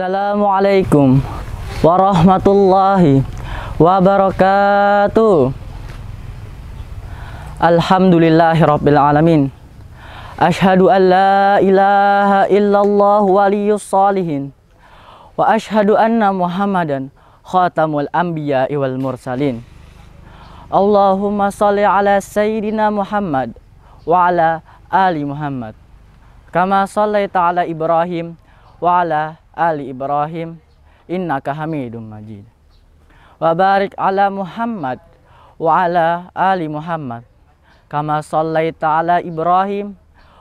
Assalamualaikum warahmatullahi wabarakatuh. Alhamdulillahirabbil alamin. Asyhadu an la ilaha illallah waliyus sholihin wa asyhadu anna Muhammadan khatamul anbiya'i wal mursalin. Allahumma shalli ala sayyidina Muhammad wa ala ali Muhammad kama shallaita ala Ibrahim wa ala ali Ibrahim innaka Hamidum Majid. Wa barik ala Muhammad wa ala ali Muhammad kama shallaita ala Ibrahim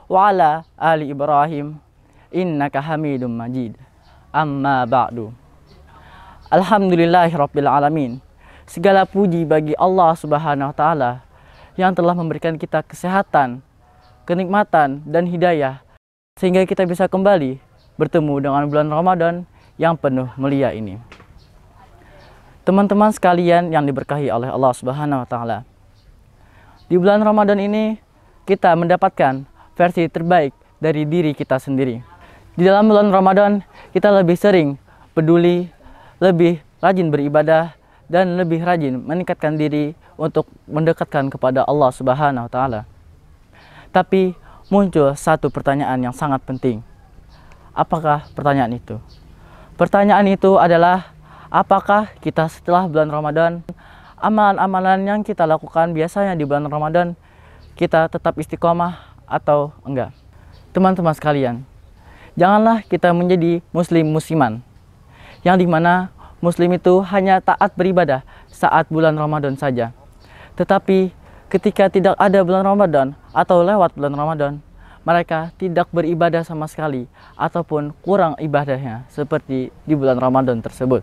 wa ala ali Ibrahim innaka Hamidum Majid. Amma ba'du. Alhamdulillahirabbil alamin. Segala puji bagi Allah Subhanahu wa taala yang telah memberikan kita kesehatan, kenikmatan dan hidayah sehingga kita bisa kembali bertemu dengan bulan Ramadan yang penuh mulia ini. Teman-teman sekalian yang diberkahi oleh Allah Subhanahu wa taala. Di bulan Ramadan ini kita mendapatkan versi terbaik dari diri kita sendiri. Di dalam bulan Ramadan kita lebih sering peduli, lebih rajin beribadah dan lebih rajin meningkatkan diri untuk mendekatkan kepada Allah Subhanahu wa taala. Tapi muncul satu pertanyaan yang sangat penting. Apakah pertanyaan itu? Pertanyaan itu adalah apakah kita setelah bulan Ramadan, amalan-amalan yang kita lakukan biasanya di bulan Ramadan, kita tetap istiqomah atau enggak? Teman-teman sekalian, janganlah kita menjadi muslim-musliman yang dimana muslim itu hanya taat beribadah saat bulan Ramadan saja. Tetapi ketika tidak ada bulan Ramadan atau lewat bulan Ramadan, mereka tidak beribadah sama sekali ataupun kurang ibadahnya seperti di bulan Ramadan tersebut.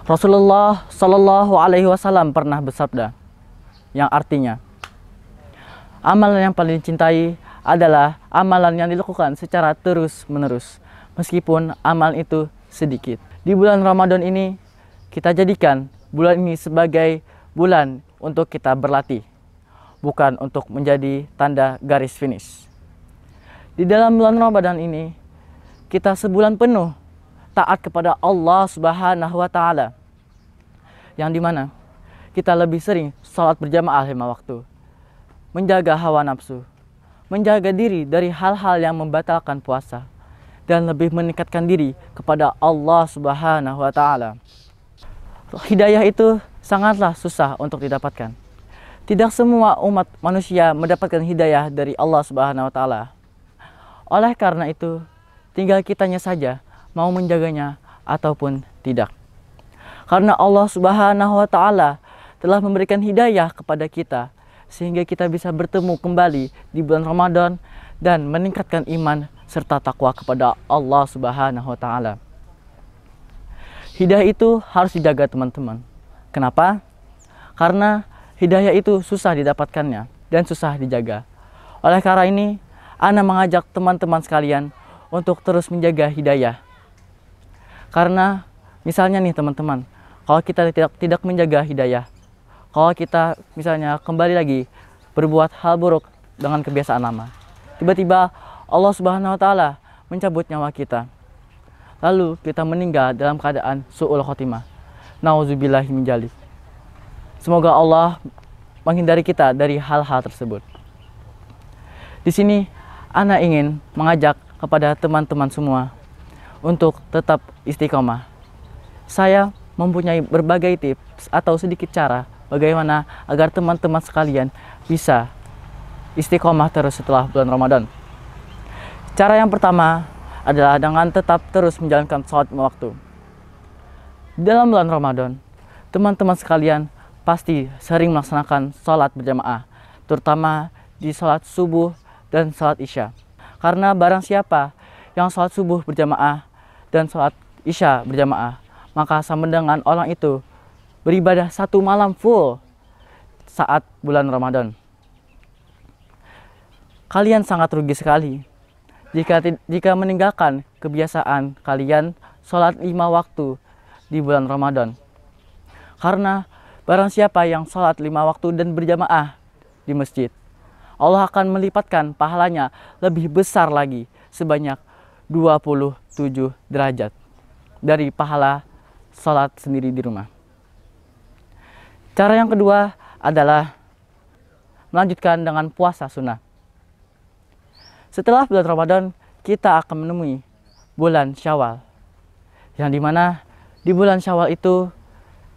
Rasulullah Shallallahu Alaihi Wasallam pernah bersabda yang artinya, amalan yang paling dicintai adalah amalan yang dilakukan secara terus-menerus meskipun amal itu sedikit. Di bulan Ramadan ini kita jadikan bulan ini sebagai bulan untuk kita berlatih, bukan untuk menjadi tanda garis finish. Di dalam bulan Ramadan ini kita sebulan penuh taat kepada Allah Subhanahu wa taala, yang dimana kita lebih sering sholat berjamaah 5 waktu, menjaga hawa nafsu, menjaga diri dari hal-hal yang membatalkan puasa, dan lebih meningkatkan diri kepada Allah Subhanahu wa taala. Hidayah itu sangatlah susah untuk didapatkan. Tidak semua umat manusia mendapatkan hidayah dari Allah Subhanahu wa taala. Oleh karena itu, tinggal kitanya saja mau menjaganya ataupun tidak. Karena Allah Subhanahu wa taala telah memberikan hidayah kepada kita sehingga kita bisa bertemu kembali di bulan Ramadan dan meningkatkan iman serta takwa kepada Allah Subhanahu wa taala. Hidayah itu harus dijaga, teman-teman. Kenapa? Karena hidayah itu susah didapatkannya dan susah dijaga. Oleh karena ini, Ana mengajak teman-teman sekalian untuk terus menjaga hidayah. Karena misalnya nih teman-teman, kalau kita tidak menjaga hidayah, kalau kita misalnya kembali lagi berbuat hal buruk dengan kebiasaan lama, tiba-tiba Allah Subhanahu wa taala mencabut nyawa kita. Lalu kita meninggal dalam keadaan su'ul khotimah. Nauzubillahi min dzalik. Semoga Allah menghindari kita dari hal-hal tersebut. Di sini Ana ingin mengajak kepada teman-teman semua untuk tetap istiqomah. Saya mempunyai berbagai tips atau sedikit cara bagaimana agar teman-teman sekalian bisa istiqomah terus setelah bulan Ramadan. Cara yang pertama adalah dengan tetap terus menjalankan sholat 5 waktu. Dalam bulan Ramadan, teman-teman sekalian pasti sering melaksanakan sholat berjamaah, terutama di sholat subuh dan sholat isya. Karena barang siapa yang sholat subuh berjamaah dan sholat isya berjamaah, maka sama dengan orang itu beribadah 1 malam full saat bulan Ramadan. Kalian sangat rugi sekali jika meninggalkan kebiasaan kalian sholat 5 waktu di bulan Ramadan. Karena barang siapa yang sholat 5 waktu dan berjamaah di masjid, Allah akan melipatkan pahalanya lebih besar lagi sebanyak 27 derajat. dari pahala sholat sendiri di rumah. Cara yang kedua adalah melanjutkan dengan puasa sunnah. Setelah bulan Ramadan, kita akan menemui bulan Syawal, yang dimana di bulan Syawal itu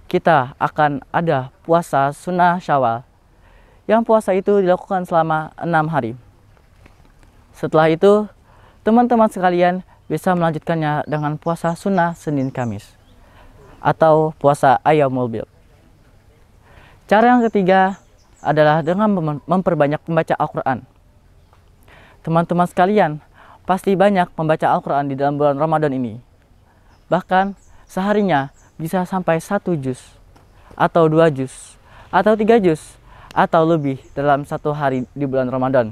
kita akan ada puasa sunnah Syawal, yang puasa itu dilakukan selama 6 hari. Setelah itu, teman-teman sekalian bisa melanjutkannya dengan puasa sunnah Senin Kamis atau puasa Ayyamul Bid. Cara yang ketiga adalah dengan memperbanyak membaca Al-Quran. Teman-teman sekalian pasti banyak membaca Al-Quran di dalam bulan Ramadan ini. Bahkan seharinya bisa sampai 1 juz atau 2 juz atau 3 juz atau lebih dalam 1 hari di bulan Ramadan.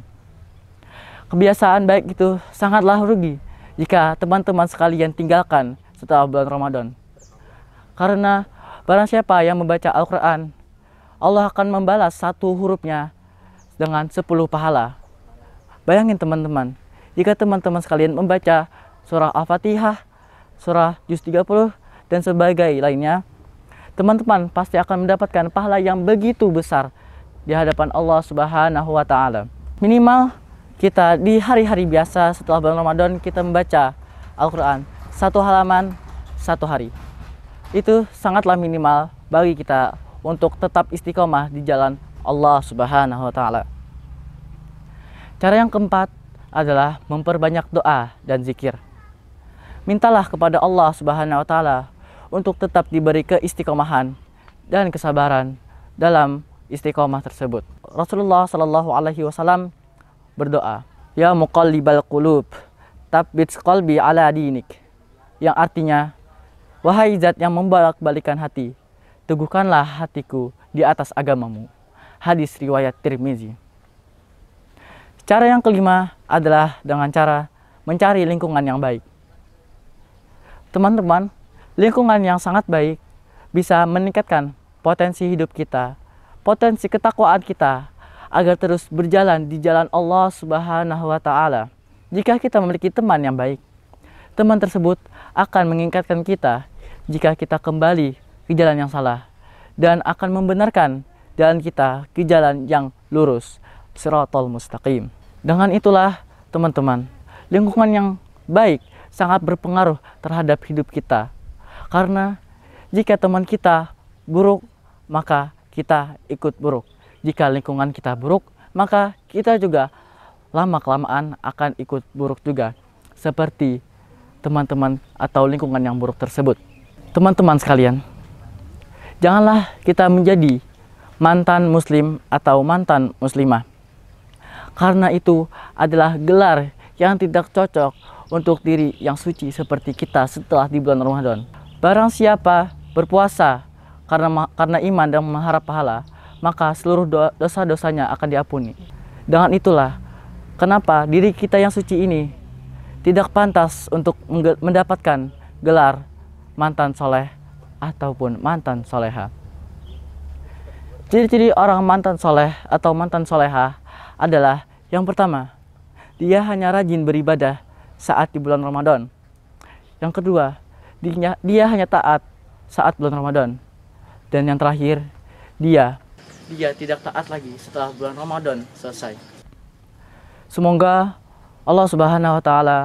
Kebiasaan baik itu sangatlah rugi jika teman-teman sekalian tinggalkan setelah bulan Ramadan. Karena barang siapa yang membaca Al-Quran, Allah akan membalas 1 hurufnya dengan 10 pahala. Bayangin teman-teman, jika teman-teman sekalian membaca surah Al-Fatihah, surah Juz 30, dan sebagai lainnya, teman-teman pasti akan mendapatkan pahala yang begitu besar di hadapan Allah Subhanahu wa Ta'ala. Minimal kita di hari-hari biasa setelah bulan Ramadan kita membaca Al-Quran 1 halaman 1 hari. Itu sangatlah minimal bagi kita untuk tetap istiqomah di jalan Allah Subhanahu wa Ta'ala. Cara yang keempat adalah memperbanyak doa dan zikir. Mintalah kepada Allah Subhanahu wa Ta'ala untuk tetap diberi keistiqomahan dan kesabaran dalam istiqomah tersebut. Rasulullah Shallallahu Alaihi Wasallam berdoa, "Ya muqallibal qulub, tabbit qalbi ala dinik," yang artinya, wahai zat yang membolak-balikan hati, teguhkanlah hatiku di atas agamamu. Hadis riwayat Tirmizi. Cara yang kelima adalah dengan cara mencari lingkungan yang baik. Teman-teman, lingkungan yang sangat baik bisa meningkatkan potensi hidup kita, potensi ketakwaan kita, agar terus berjalan di jalan Allah Subhanahu wa Ta'ala. Jika kita memiliki teman yang baik, teman tersebut akan mengingatkan kita jika kita kembali ke jalan yang salah dan akan membenarkan jalan kita ke jalan yang lurus, Shiratal Mustaqim. Dengan itulah teman-teman, lingkungan yang baik sangat berpengaruh terhadap hidup kita. Karena jika teman kita buruk, maka kita ikut buruk. Jika lingkungan kita buruk, maka kita juga lama-kelamaan akan ikut buruk juga. Seperti teman-teman atau lingkungan yang buruk tersebut. Teman-teman sekalian, janganlah kita menjadi mantan muslim atau mantan muslimah. Karena itu adalah gelar yang tidak cocok untuk diri yang suci seperti kita setelah di bulan Ramadan. Barang siapa berpuasa karena iman dan mengharap pahala, maka seluruh dosa-dosanya akan diampuni. Dengan itulah kenapa diri kita yang suci ini tidak pantas untuk mendapatkan gelar mantan soleh ataupun mantan soleha. Ciri-ciri orang mantan soleh atau mantan soleha adalah yang pertama, dia hanya rajin beribadah saat di bulan Ramadan. Yang kedua, dia hanya taat saat bulan Ramadan. Dan yang terakhir, dia tidak taat lagi setelah bulan Ramadan selesai. Semoga Allah Subhanahu wa Ta'ala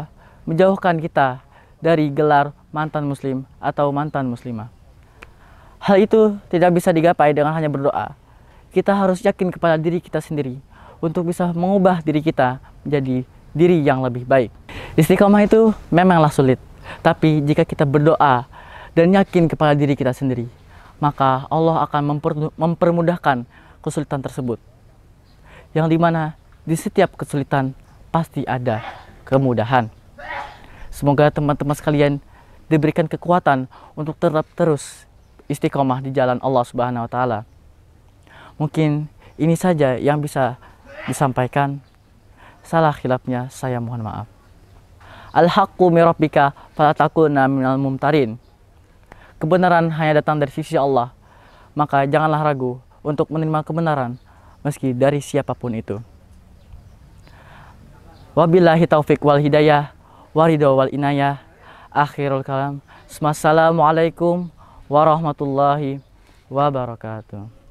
menjauhkan kita dari gelar mantan muslim atau mantan muslimah. Hal itu tidak bisa digapai dengan hanya berdoa. Kita harus yakin kepada diri kita sendiri untuk bisa mengubah diri kita menjadi diri yang lebih baik. Istiqomah itu memanglah sulit, tapi jika kita berdoa dan yakin kepada diri kita sendiri, maka Allah akan mempermudahkan kesulitan tersebut. Yang dimana di setiap kesulitan pasti ada kemudahan. Semoga teman-teman sekalian diberikan kekuatan untuk tetap terus istiqomah di jalan Allah Subhanahu wa Ta'ala. Mungkin ini saja yang bisa disampaikan. Salah khilafnya saya mohon maaf. Al-haqqu min rabbika fala takuna minal mumtarin. Kebenaran hanya datang dari sisi Allah, maka janganlah ragu untuk menerima kebenaran meski dari siapapun itu. Wabillahi taufik wal hidayah, waridho wal inayah. Akhirul kalam. Wassalamualaikum warahmatullahi wabarakatuh.